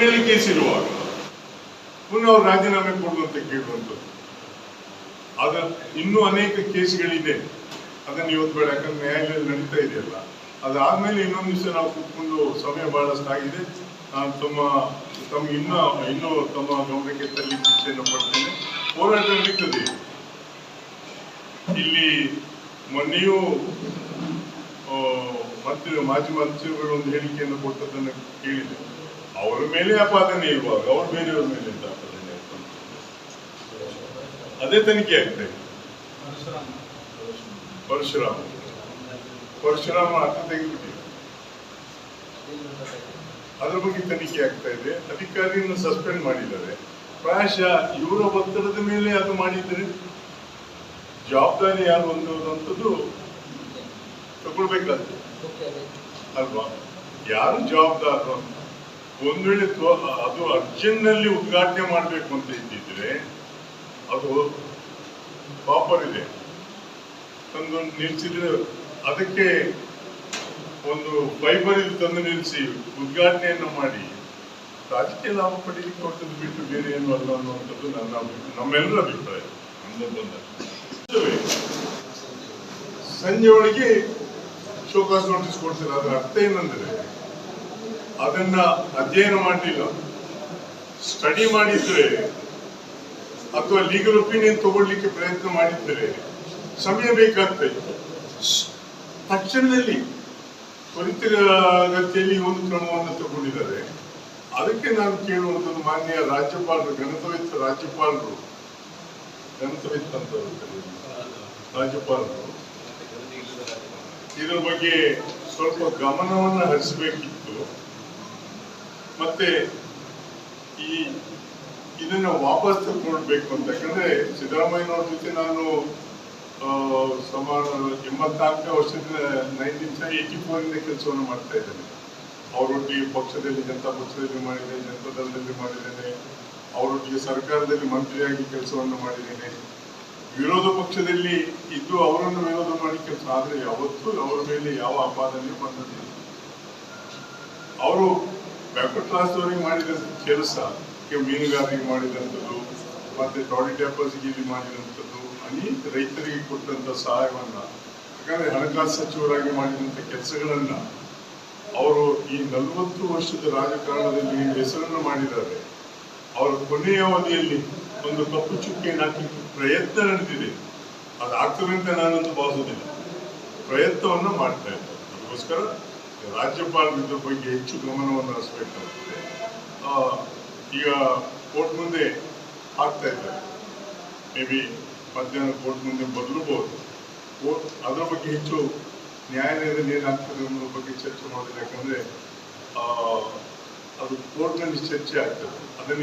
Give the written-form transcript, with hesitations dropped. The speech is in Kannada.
ಮೇಲೆ ಕೇಸ್ ಇರುವಾಗ ಪುನಃ ಅವ್ರು ರಾಜೀನಾಮೆ ಕೊಡುವಂತ ಕೇಳುವಂಥದ್ದು. ಆದ ಇನ್ನೂ ಅನೇಕ ಕೇಸ್ಗಳಿದೆ, ಅದನ್ನು ಇವತ್ತು ಬೇಡ, ಯಾಕಂದ್ರೆ ನ್ಯಾಯಾಲಯದಲ್ಲಿ ನಡೀತಾ ಇದೆಯಲ್ಲ. ಅದಾದ್ಮೇಲೆ ಇನ್ನೊಂದು ದಿವಸ ನಾವು ಕೂತ್ಕೊಂಡು ಸಮಯ ಬಹಳಷ್ಟು ಆಗಿದೆ, ತಮ್ಗೆ ಇನ್ನೂ ತಮ್ಮ ಗಮನಕ್ಕೆ ತರಲಿಕ್ಕೆ ಇಚ್ಛೆಯನ್ನು ಪಡ್ತೇನೆ. ಹೋರಾಟ ನಡೀತದೆ. ಇಲ್ಲಿ ಮೊನ್ನೆಯೂ ಮಾಜಿ ಮಂತ್ರಿಗಳು ಒಂದು ಹೇಳಿಕೆಯನ್ನು ಕೊಟ್ಟದನ್ನು ಕೇಳಿದೆ. ಅವರ ಮೇಲೆ ಆಪಾದನೆ ಇರುವಾಗ ಅವ್ರು ಬೇರೆಯವ್ರ ಮೇಲೆ ಅಂತ ಆಪಾದನೆ ಆಗ್ತದೆ, ಅದೇ ತನಿಖೆ ಆಗ್ತಾ ಇದೆ. ಪರಶುರಾಮ ಅರ್ಥ ತೆಗೆದುಬಿಟ್ಟಿದೆ, ಅದ್ರ ಬಗ್ಗೆ ತನಿಖೆ ಆಗ್ತಾ ಇದೆ. ಅಧಿಕಾರಿಯನ್ನು ಸಸ್ಪೆಂಡ್ ಮಾಡಿದ್ದಾರೆ. ಪ್ರಾಯಶಃ ಇವರ ಒತ್ತಡದ ಮೇಲೆ ಅದು ಮಾಡಿದ್ರೆ ಜವಾಬ್ದಾರಿ ಯಾರು ಅನ್ನೋದಂಥದ್ದು ತಗೊಳ್ಬೇಕಾಗ್ತದೆ ಅಲ್ವಾ? ಯಾರು ಜವಾಬ್ದಾರರು? ಒಂದ್ ವೇಳೆ ಅದು ಅರ್ಜೆಂಟ್ನಲ್ಲಿ ಉದ್ಘಾಟನೆ ಮಾಡಬೇಕು ಅಂತ ಇದ್ದಿದ್ರೆ ಅದು ಪಾಪರ್ ಇದೆ, ತಂದು ನಿಲ್ಸಿದ್ರೆ ಅದಕ್ಕೆ ಒಂದು ಫೈಬರ್ ಇದು ತಂದು ನಿಲ್ಲಿಸಿ ಉದ್ಘಾಟನೆಯನ್ನು ಮಾಡಿ ರಾಜಕೀಯ ಲಾಭ ಪಡೀಲಿಕ್ಕೆ ಹೊರಟದ್ದು ಬಿಟ್ಟು ಬೇರೆ ಏನು ಅಲ್ಲ ಅನ್ನುವಂಥದ್ದು ನಮ್ಮೆಲ್ಲರ ಅಭಿಪ್ರಾಯ. ಸಂಜೆ ಒಳಗೆ ಶೋಕಾಸ್ ನೋಟಿಸ್ ಕೊಡ್ತಾರೆ. ಅದರ ಅರ್ಥ ಏನಂದ್ರೆ ಅದನ್ನ ಅಧ್ಯಯನ ಮಾಡಲಿಲ್ಲ, ಸ್ಟಡಿ ಮಾಡಿದ್ರೆ ಅಥವಾ ಲೀಗಲ್ ಒಪಿನಿಯನ್ ತಗೊಳ್ಳಿಕ್ಕೆ ಪ್ರಯತ್ನ ಮಾಡಿದ್ರೆ ಸಮಯ ಬೇಕಾಗ್ತಾ ಇತ್ತು. ತಕ್ಷಣದಲ್ಲಿ ತ್ವರಿತಗತಿಯಲ್ಲಿ ಒಂದು ಕ್ರಮವನ್ನು ತಗೊಂಡಿದ್ದಾರೆ. ಅದಕ್ಕೆ ನಾನು ಕೇಳುವಂಥದ್ದು, ಮಾನ್ಯ ರಾಜ್ಯಪಾಲರು, ಗಣತವಿತ್ತ ರಾಜ್ಯಪಾಲರು ಇದರ ಬಗ್ಗೆ ಸ್ವಲ್ಪ ಗಮನವನ್ನು ಹರಿಸಬೇಕಿತ್ತು. ಮತ್ತೆ ಇದನ್ನ ವಾಪಸ್ ತಗೊಳ್ಬೇಕು ಅಂತ. ಯಾಕಂದ್ರೆ ಸಿದ್ದರಾಮಯ್ಯನವ್ರ ಜೊತೆ ನಾನು ಸುಮಾರು 84ನೇ ವರ್ಷದಿಂದ 1984 ಕೆಲಸವನ್ನು ಮಾಡ್ತಾ ಇದ್ದೇನೆ. ಅವರೊಟ್ಟಿಗೆ ಪಕ್ಷದಲ್ಲಿ, ಜನತಾ ಪಕ್ಷದಲ್ಲಿ ಮಾಡಿದ್ದೇನೆ, ಜನತಾದಳದಲ್ಲಿ ಮಾಡಿದ್ದೇನೆ, ಅವರೊಟ್ಟಿಗೆ ಸರ್ಕಾರದಲ್ಲಿ ಮಂತ್ರಿಯಾಗಿ ಕೆಲಸವನ್ನು ಮಾಡಿದ್ದೇನೆ, ವಿರೋಧ ಪಕ್ಷದಲ್ಲಿ ಇದ್ದು ಅವರನ್ನು ವಿರೋಧ ಮಾಡಿ ಕೆಲಸ. ಆದ್ರೆ ಯಾವತ್ತೂ ಅವರ ಮೇಲೆ ಯಾವ ಆಪಾದನೆ ಬಂದಿಲ್ಲ. ಅವರು ಬ್ಯಾಕ್ವರ್ಡ್ ಕ್ಲಾಸ್ ಅವರಿಗೆ ಮಾಡಿದಂಥ ಕೆಲಸ, ಮೀನುಗಾರರಿಗೆ ಮಾಡಿದಂಥದ್ದು, ಮತ್ತೆ ಟಾಡಿ ಟ್ಯಾಪರ್ಸ್ಗೆ ಇಲ್ಲಿ ಮಾಡಿದಂಥದ್ದು, ಅನೇಕ ರೈತರಿಗೆ ಕೊಟ್ಟಂತ ಸಹಾಯವನ್ನ, ಯಾಕಂದ್ರೆ ಹಣಕಾಸು ಸಚಿವರಾಗಿ ಮಾಡಿದಂಥ ಕೆಲಸಗಳನ್ನ ಅವರು ಈ 40 ವರ್ಷದ ರಾಜಕಾರಣದಲ್ಲಿ ಹೆಸರನ್ನು ಮಾಡಿದ್ದಾರೆ. ಅವರ ಕೊನೆಯ ಅವಧಿಯಲ್ಲಿ ಒಂದು ಕಪ್ಪು ಚುಕ್ಕಿಯನ್ನು ಹಾಕಲಿಕ್ಕೆ ಪ್ರಯತ್ನ ನಡೆದಿದೆ. ಅದಾಗ್ತದೆ ಅಂತ ನಾನಂತೂ ಭಾವಿಸುವುದಿಲ್ಲ. ಪ್ರಯತ್ನವನ್ನ ಮಾಡ್ತಾ ಇದ್ದಾರೆ. ಅದಕ್ಕೋಸ್ಕರ ರಾಜ್ಯಪಾಲರು ಇದ್ರ ಬಗ್ಗೆ ಹೆಚ್ಚು ಗಮನವನ್ನು ಹರಿಸಬೇಕಾಗ್ತದೆ. ಈಗ ಕೋರ್ಟ್ ಮುಂದೆ ಆಗ್ತಾ ಇದ್ದಾರೆ, ಮೇ ಬಿ ಮಧ್ಯಾಹ್ನ ಕೋರ್ಟ್ ಮುಂದೆ ಬದಲಬಹುದು. ಅದರ ಬಗ್ಗೆ ಹೆಚ್ಚು ನ್ಯಾಯಾಲಯದಲ್ಲಿ ಏನಾಗ್ತದೆ ಅನ್ನೋದ್ರ ಬಗ್ಗೆ ಚರ್ಚೆ ಮಾಡೋದಿಲ್ಲ. ಯಾಕಂದ್ರೆ ಅದು ಕೋರ್ಟ್ನಲ್ಲಿ ಚರ್ಚೆ ಆಗ್ತದೆ. ಅದನ್ನ